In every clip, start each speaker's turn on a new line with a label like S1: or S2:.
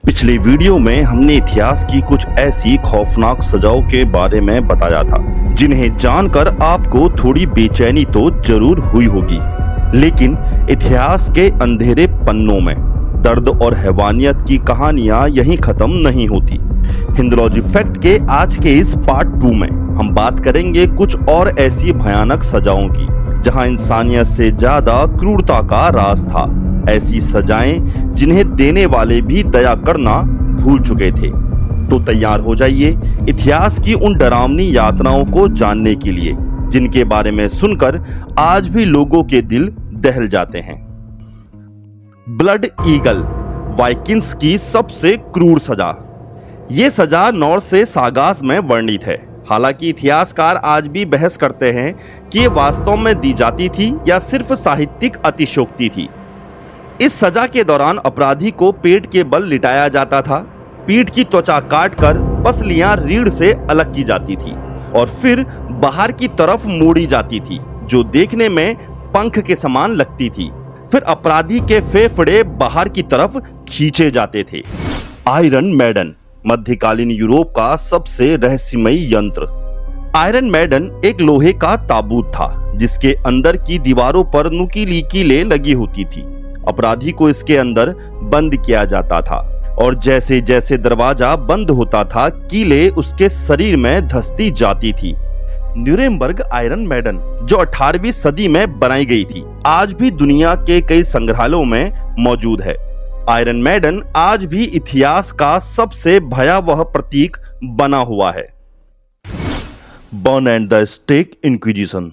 S1: पिछले वीडियो में हमने इतिहास की कुछ ऐसी खौफनाक सजाओं के बारे में बताया था जिन्हें जानकर आपको थोड़ी बेचैनी तो जरूर हुई होगी। लेकिन इतिहास के अंधेरे पन्नों में दर्द और हैवानियत की कहानियां यहीं खत्म नहीं होती। हिंदुलॉजी फैक्ट के आज के इस पार्ट 2 में हम बात करेंगे कुछ और ऐसी भयानक सजाओं की जहां इंसानियत से ज्यादा क्रूरता का राज था। ऐसी सजाएं जिन्हें देने वाले भी दया करना भूल चुके थे। तो तैयार हो जाइए इतिहास की उन डरावनी यातनाओं को जानने के लिए जिनके बारे में सुनकर आज भी लोगों के दिल दहल जाते हैं। ब्लड ईगल, वाइकिंग्स की सबसे क्रूर सजा। ये सजा नॉर्स से सागास में वर्णित है। हालांकि इतिहासकार आज भी बहस करते हैं कि ये वास्तव में दी जाती थी या सिर्फ साहित्यिक अतिशयोक्ति थी। इस सजा के दौरान अपराधी को पेट के बल लिटाया जाता था, पीठ की त्वचा काटकर पसलियां रीढ़ से अलग की जाती थी और फिर बाहर की तरफ मोड़ी जाती थी जो देखने में पंख के समान लगती थी। फिर अपराधी के फेफड़े बाहर की तरफ खींचे जाते थे। आयरन मैडन, मध्यकालीन यूरोप का सबसे रहस्यमयी यंत्र। आयरन मैडन एक लोहे का ताबूत था जिसके अंदर की दीवारों पर नुकीली कीलें लगी होती थी। अपराधी को इसके अंदर बंद किया जाता था और जैसे जैसे दरवाजा बंद होता था कीलें उसके शरीर में धंसती जाती थी। न्यूरेमबर्ग आयरन मैडन जो 18वीं सदी में बनाई गई थी आज भी दुनिया के कई संग्रहालयों में मौजूद है। आयरन मैडन आज भी इतिहास का सबसे भयावह प्रतीक बना हुआ है। Burn and the stake inquisition.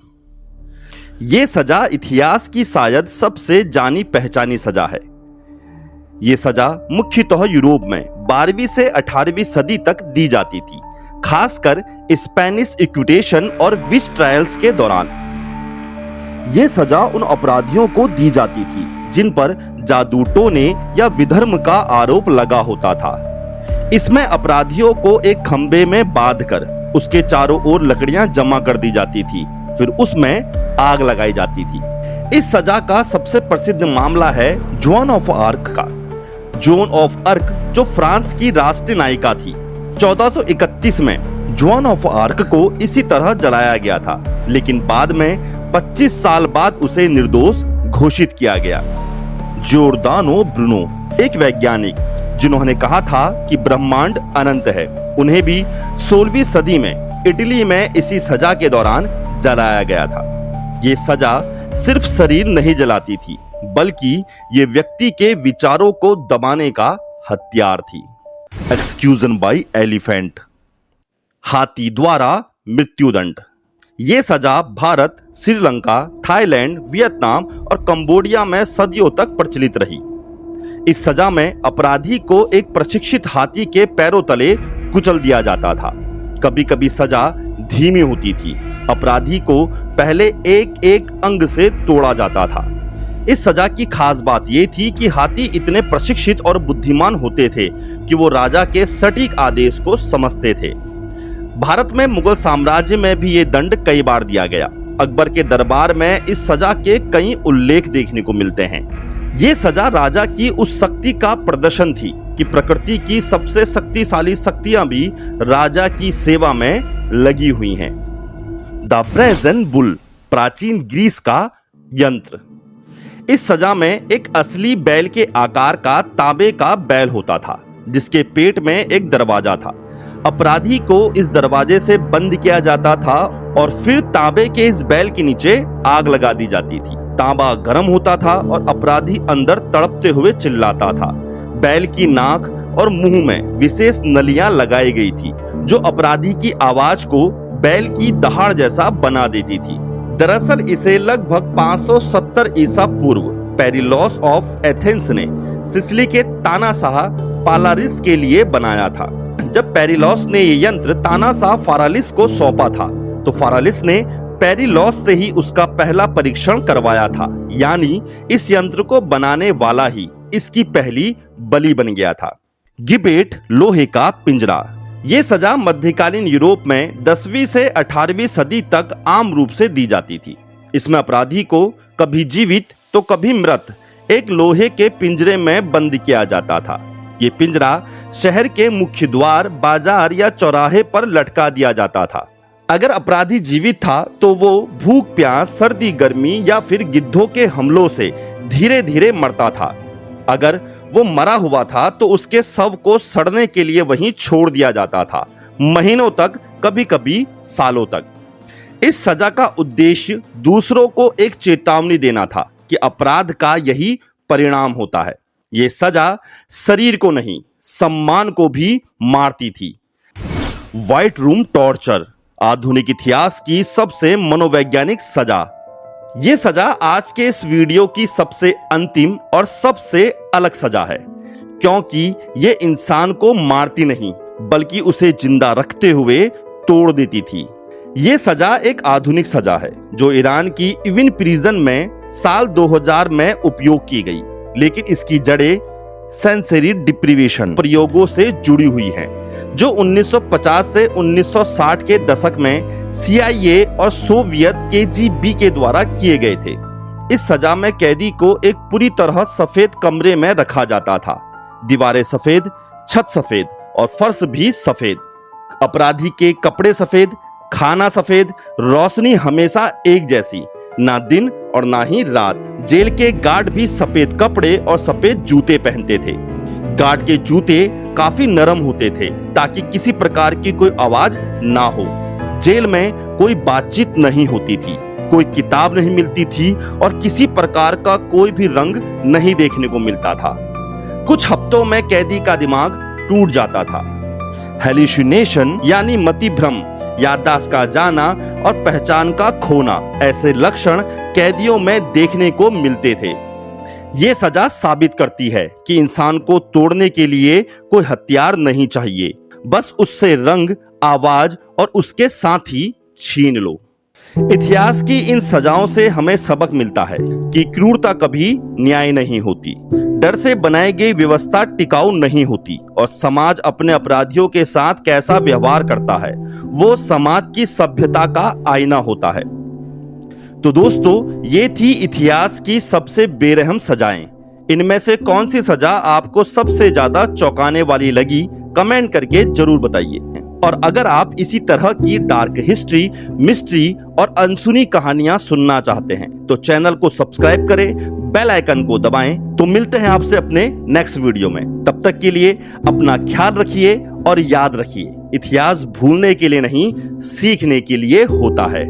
S1: ये सजा इतिहास की शायद सबसे जानी पहचानी सजा है। ये सजा मुख्यतः यूरोप में 12वीं से 18वीं सदी तक दी जाती थी, खासकर स्पेनिश इक्विटेशन और विच ट्रायल्स के दौरान। ये सजा उन अपराधियों को दी जाती थी जिन पर जादू टोने या विधर्म का आरोप लगा होता था। इसमें अपराधियों को एक खंबे में बांधकर उसके चारों ओर लकड़ियां जमा कर दी जाती थी, फिर उसमें आग लगाई जाती थी। इस सजा का सबसे प्रसिद्ध मामला है जोन ऑफ आर्क का। जोन ऑफ आर्क जो फ्रांस की राष्ट्रीय नायिका थी। 1431 में जोन ऑफ आर्क को इसी तरह जलाया गया था, लेकिन बाद में 25 साल बाद उसे निर्दोष घोषित किया गया। जोर्दानो ब्रूनो, एक वैज्ञानिक जिन्होंने कहा था कि ब्रह्मांड अनंत है, उन्हें भी 16वीं सदी में इटली में इसी सजा के दौरान जलाया गया था। ये सजा सिर्फ शरीर नहीं जलाती थी, बल्कि ये व्यक्ति के विचारों को दबाने का हथियार थी। एक्सक्यूजन बाय एलिफेंट, हाथी द्वारा मृत्युदंड। ये सजा भारत, श्रीलंका, थाईलैंड, वियतनाम और कंबोडिया में सदियों तक प्रचलित रही। इस सजा में अपराधी को एक प्रशिक्षित हाथी के पैरों तले कुचल दिया जाता था। कभी कभी सजा धीमी होती थी, अपराधी को पहले एक एक अंग से तोड़ा जाता था। इस सजा की खास बात यह थी कि हाथी इतने प्रशिक्षित और बुद्धिमान होते थे कि वो राजा के सटीक आदेश को समझते थे। भारत में मुगल साम्राज्य में भी ये दंड कई बार दिया गया। अकबर के दरबार में इस सजा के कई उल्लेख देखने को मिलते हैं। ये सजा राजा की उस शक्ति का प्रदर्शन थी कि प्रकृति की सबसे शक्तिशाली शक्तियां भी राजा की सेवा में लगी हुई हैं। द ब्रेजन बुल, प्राचीन ग्रीस का यंत्र। इस सजा में एक असली बैल के आकार का तांबे का बैल होता था जिसके पेट में एक दरवाजा था। अपराधी को इस दरवाजे से बंद किया जाता था और फिर तांबे के इस बैल के नीचे आग लगा दी जाती थी। तांबा गर्म होता था और अपराधी अंदर तड़पते हुए चिल्लाता था। बैल की नाक और मुंह में विशेष नलियां लगाई गई थी जो अपराधी की आवाज को बैल की दहाड़ जैसा बना देती थी। दरअसल इसे लगभग 570 ईसा पूर्व पेरिलॉस ऑफ एथेंस ने सिसिली के तानाशाह पालारिस के लिए बनाया था। जब पेरिलॉस ने ये यंत्र तानाशाह फारालिस को सौंपा था तो फारालिस ने पेरिलॉस से ही उसका पहला परीक्षण करवाया था, यानी इस यंत्र को बनाने वाला ही इसकी पहली बलि बन गया था। गिबेट, लोहे का पिंजरा। ये सजा मध्यकालीन यूरोप में 10वीं से 18वीं सदी तक आम रूप से दी जाती थी। इसमें अपराधी को कभी जीवित तो कभी मृत एक लोहे के पिंजरे में बंद किया जाता था। ये पिंजरा शहर के मुख्य द्वार, बाजार या चौराहे पर लटका दिया जाता था। अगर अपराधी जीवित था तो वो भूख प्यास, सर्दी गर्मी या फिर गिद्धों के हमलों से धीरे धीरे मरता था। अगर वो मरा हुआ था तो उसके शव को सड़ने के लिए वहीं छोड़ दिया जाता था, महीनों तक, कभी कभी सालों तक। इस सजा का उद्देश्य दूसरों को एक चेतावनी देना था कि अपराध का यही परिणाम होता है। ये सजा शरीर को नहीं, सम्मान को भी मारती थी। व्हाइट रूम टॉर्चर, आधुनिक इतिहास की सबसे मनोवैज्ञानिक सजा। ये सजा आज के इस वीडियो की सबसे अंतिम और सबसे अलग सजा है, क्योंकि ये इंसान को मारती नहीं बल्कि उसे जिंदा रखते हुए तोड़ देती थी। ये सजा एक आधुनिक सजा है जो ईरान की इविन प्रिजन में साल 2000 में उपयोग की गई, लेकिन इसकी जड़ें सेंसरी डिप्रीवेशन प्रयोगों से जुड़ी हुई हैं, जो 1950 से 1960 के दशक में CIA और सोवियत KGB के द्वारा किए गए थे। इस सजा में कैदी को एक पूरी तरह सफेद कमरे में रखा जाता था। दीवारें सफेद, छत सफेद और फर्श भी सफेद। अपराधी के कपड़े सफेद, खाना सफेद, रोशनी हमेशा एक जैसी, ना दिन और ना ही रात। जेल के गार्ड भी सफेद कपड़े और सफेद जूते पहनते थे। गार्ड के जूते काफी नरम होते थे ताकि किसी प्रकार की कोई आवाज ना हो। जेल में कोई बातचीत नहीं होती थी, कोई किताब नहीं मिलती थी और किसी प्रकार का कोई भी रंग नहीं देखने को मिलता था। कुछ हफ्तों में कैदी का दिमाग टूट जाता था। हेलुसिनेशन यानी मति भ्रम, याददाश्त का जाना और पहचान का खोना, ऐसे लक्षण कैदियों में देखने को मिलते थे। ये सजा साबित करती है कि इंसान को तोड़ने के लिए कोई हथियार नहीं चाहिए, बस उससे रंग, आवाज और उसके साथ ही छीन लो। इतिहास की इन सजाओं से हमें सबक मिलता है कि क्रूरता कभी न्याय नहीं होती, डर से बनाई गई व्यवस्था टिकाऊ नहीं होती और समाज अपने अपराधियों के साथ कैसा व्यवहार करता है वो समाज की सभ्यता का आईना होता है। तो दोस्तों, ये थी इतिहास की सबसे बेरहम सजाएं। इनमें से कौन सी सजा आपको सबसे ज्यादा चौंकाने वाली लगी, कमेंट करके जरूर बताइए। और अगर आप इसी तरह की डार्क हिस्ट्री, मिस्ट्री और अनसुनी कहानियां सुनना चाहते हैं तो चैनल को सब्सक्राइब करें, बेल आइकन को दबाएं। तो मिलते हैं आपसे अपने नेक्स्ट वीडियो में। तब तक के लिए अपना ख्याल रखिए और याद रखिए, इतिहास भूलने के लिए नहीं, सीखने के लिए होता है।